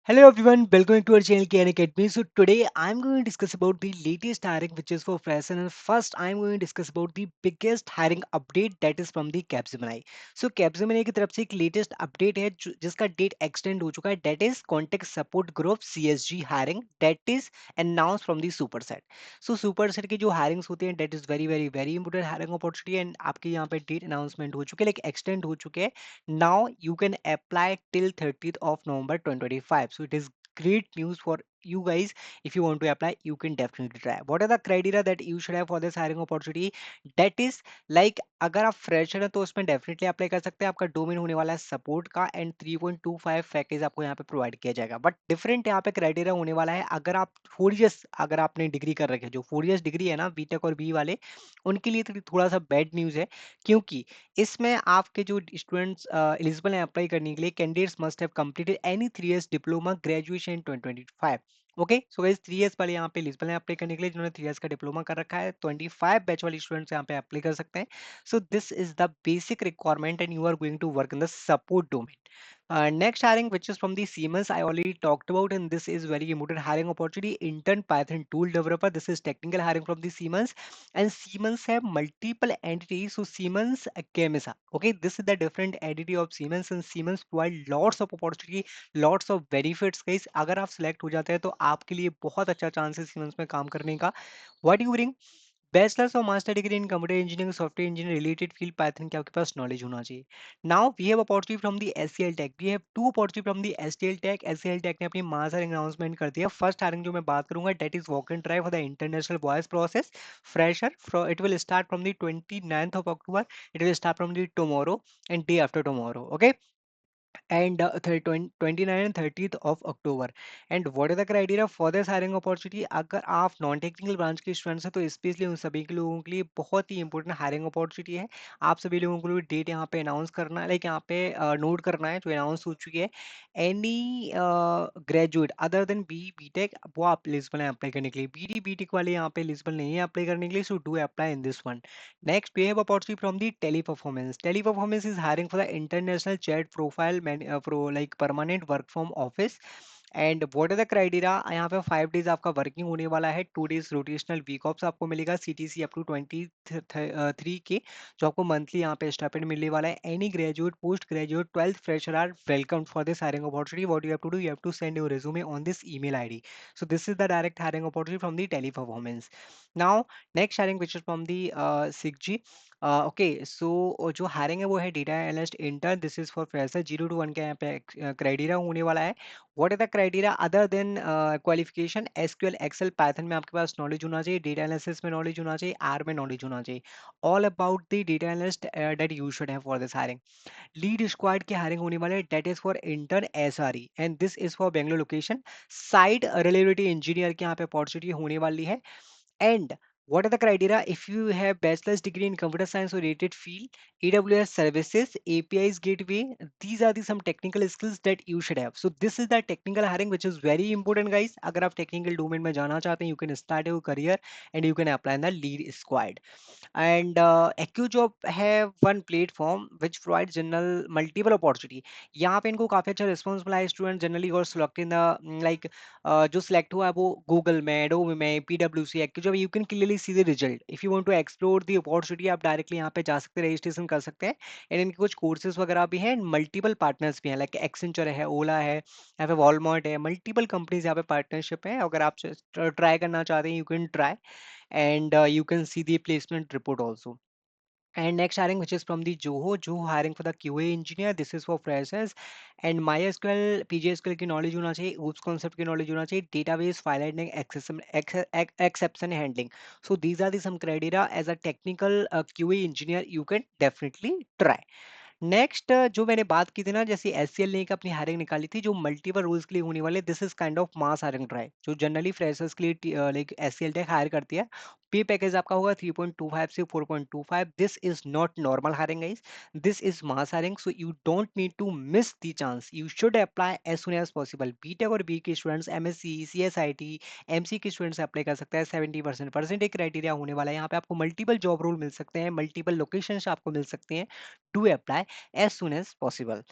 Hello everyone, welcome to our channel KN Academy. So today I'm going to discuss about the latest hiring which is for fresher, and first I'm going to discuss about the biggest hiring update that is from the Capgemini. So Capgemini की तरफ से एक latest update है जिसका date extend हो चुका है, that is contact support group CSG hiring that is announced from the Superset. So Superset की जो hirings होती हैं that is very important hiring opportunity and आपके यहाँ पे date announcement हो चुके हैं, like extend हो चुके हैं. Now you can apply till 30th of November 2025. So it is great news for you guys. If you want to apply, you can definitely try. What are the criteria that you should have for this hiring opportunity? That is like अगर आप fresher हैं तो उसमें definitely apply कर सकते हैं. आपका domain होने वाला है सपोर्ट का एंड 3.25 पैकेज आपको यहाँ पे प्रोवाइड किया जाएगा. बट डिफरेंट यहाँ पे क्राइटेरिया होने वाला है. अगर आप 4 इयर्स अगर आपने डिग्री कर रखे, जो 4 इयर्स डिग्री है ना बीटेक और बी वाले, उनके लिए थोड़ा सा बैड न्यूज है. क्योंकि इसमें आपके जो स्टूडेंट्स एलिजिबल हैं अप्लाई करने के लिए, candidates must have completed any 3 years diploma graduation in 2025. Okay, so guys 3 years वाले यहाँ पे एलिजिबल हैं अप्लाई करने के लिए, जिन्होंने 3 इयर्स का डिप्लोमा कर रखा है. 25 बैच वाले स्टूडेंट्स यहाँ पे अप्लाई कर सकते हैं. So this is the basic requirement and you are going to work in the support domain. Next hiring, which is from the Siemens, I already talked about, and this is very important hiring opportunity. Intern Python tool developer. This is technical hiring from the Siemens, and Siemens have multiple entities. So Siemens Gamesa. Okay, this is the different entity of Siemens, and Siemens provide lots of opportunity, lots of benefits. Guys, अगर आप select हो जाते हैं तो आपके लिए बहुत अच्छा chance है Siemens में काम करने का. What do you bring? Bachelors और master degree in computer engineering software engineering related field Python के आपके पास नॉलेज होना चाहिए. Now we have opportunity from the SCL tech. We have to opportunity from the STL tech. SCL tech ने अपनी mass hiring announcement कर दिया. First hiring जो मैं बात करूंगा that is walk and drive for the international voice process fresher. It will start from the 29th of October. It will start from the tomorrow and day after tomorrow. Okay, and 29 and 30th of October. And what are the criteria for this hiring opportunity? अगर आप non technical branch के students हैं तो specially उन सभी के लोगों के लिए बहुत ही इंपॉर्टेंट हायरिंग अपॉर्चुनिटी है. आप सभी लोगों को डेट यहाँ पे अनाउंस करना है, लाइक यहाँ पे नोट करना है जो अनाउंस हो चुकी है. Any graduate other than B B Tech वो आप एलिजिबल हैं अप्लाई करने के लिए. बीडी बीटेक वाले यहाँ पे एलिजिबल नहीं है अप्लाई करने के लिए, so do apply in this one. Next, we have opportunity from the Teleperformance. Teleperformance is hiring for the international chat profile like permanent work from office. And what are the criteria? यहाँ पे 5 days आपका working होने वाला है. 2 days rotational week offs आपको मिलेगा CTC up to 23 के, जो आपको मंथली यहाँ पे स्टाइपेंड मिलने वाला है. Any graduate post graduate 12th fresher are welcome for this hiring opportunity. What you have to do, you have to send your resume on this email id. So this is the direct hiring opportunity from the Teleperformance. Now next hiring which is from the SIGG. Okay, so जो hiring है वो है data analyst intern. This is for fresher. 0 to 1 का यहाँ पे criteria होने वाला है. What is the criteria other than qualification? SQL Excel Python में आपके पास नॉलेज होना चाहिए, डेटा एनालिसिस में नॉलेज होना चाहिए, आर में नॉलेज होना चाहिए. All about the data analyst that you should have for this hiring. Lead squad की हायरिंग होने वाले that is for intern SRE and this is for Bangalore location. Site reliability engineer की यहाँ पे अपॉर्चुनिटी होने वाली है. And what are the criteria? If you have bachelor's degree in computer science or related field, AWS services, APIs gateway, these are the some technical skills that you should have. So this is the technical hiring which is very important, guys. अगर आप technical domain में जाना चाहते हैं, you can start your career and you can apply in the lead squad. And AccuJob have one platform which provides general multiple opportunity. यहाँ पे इनको काफी अच्छा रिस्पॉन्स मिला है. स्टूडेंट जनरली और सिलेक्ट इन द लाइक जो सिलेक्ट हुआ है वो गूगल में, एडोबी में, पीडब्ल्यूसी, actually you can clearly see the result. If you want to explore the opportunity आप डायरेक्टली यहाँ पे जा सकते हैं, रजिस्ट्रेशन कर सकते हैं. एंड इनके कुछ कोर्सेज वगैरह भी हैं एंड मल्टीपल पार्टनर्स भी हैं, लाइक एक्सेंचर है, ओला है, यहाँ पे वॉलमार्ट है, मल्टीपल कंपनीज यहाँ पे पार्टनरशिप है. अगर आप ट्राई करना चाहते हैं you can try and you can see the placement report also. And next hiring, which is from the Joho hiring for the QA engineer. This is for freshers. And MySQL, PGSQL की knowledge होना चाहिए, OOPS concept की knowledge होना चाहिए, database file handling, exception handling. So these are the some criteria as a technical QA engineer you can definitely try. Next जो मैंने बात की थी ना, जैसे एचसीएल ने एक अपनी हायरिंग निकाली थी जो मल्टीपल रोल्स के लिए होने वाले. This is kind of mass hiring drive जो जनरली फ्रेशर्स के लिए लाइक एचसीएल टेक हायर करती है. पे पैकेज आपका होगा 3.25 से 4.25. This is not normal hiring guys, this is mass hiring, so you don't need to miss the chance, you should apply as soon as possible. B Tech और B के students, MSc, CSIT, MC के students apply कर सकते हैं। 70% percentage criteria होने वाला है यहाँ पे, आपको मल्टीपल जॉब रोल मिल सकते हैं, मल्टीपल लोकेशन आपको मिल सकते हैं, to apply as soon as possible.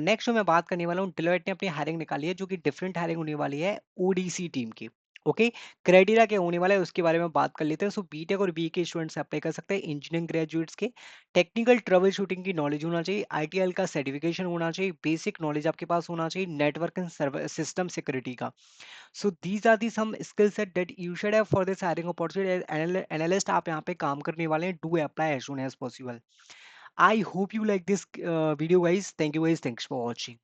Next जो मैं बात करने वाला हूँ, डिलोइट ने अपनी हायरिंग निकाली है जो कि डिफरेंट हायरिंग होने वाली है ओडीसी टीम की। ओके, क्राइटेरिया क्या होने वाला है उसके बारे में बात कर लेते हैं। सो बीटेक और बी के स्टूडेंट्स अप्लाई कर सकते हैं, इंजीनियरिंग ग्रेजुएट्स के। टेक्निकल ट्रबल शूटिंग की नॉलेज होना चाहिए, आईटीएल का सर्टिफिकेशन होना चाहिए, बेसिक नॉलेज आपके पास होना चाहिए network and server system security का। So these are the some skill set that you should have for this hiring opportunity. Analyst आप यहाँ पे काम करने वाले हैं, do apply as soon as possible. I hope you like this video guys. Thank you guys, thanks for watching.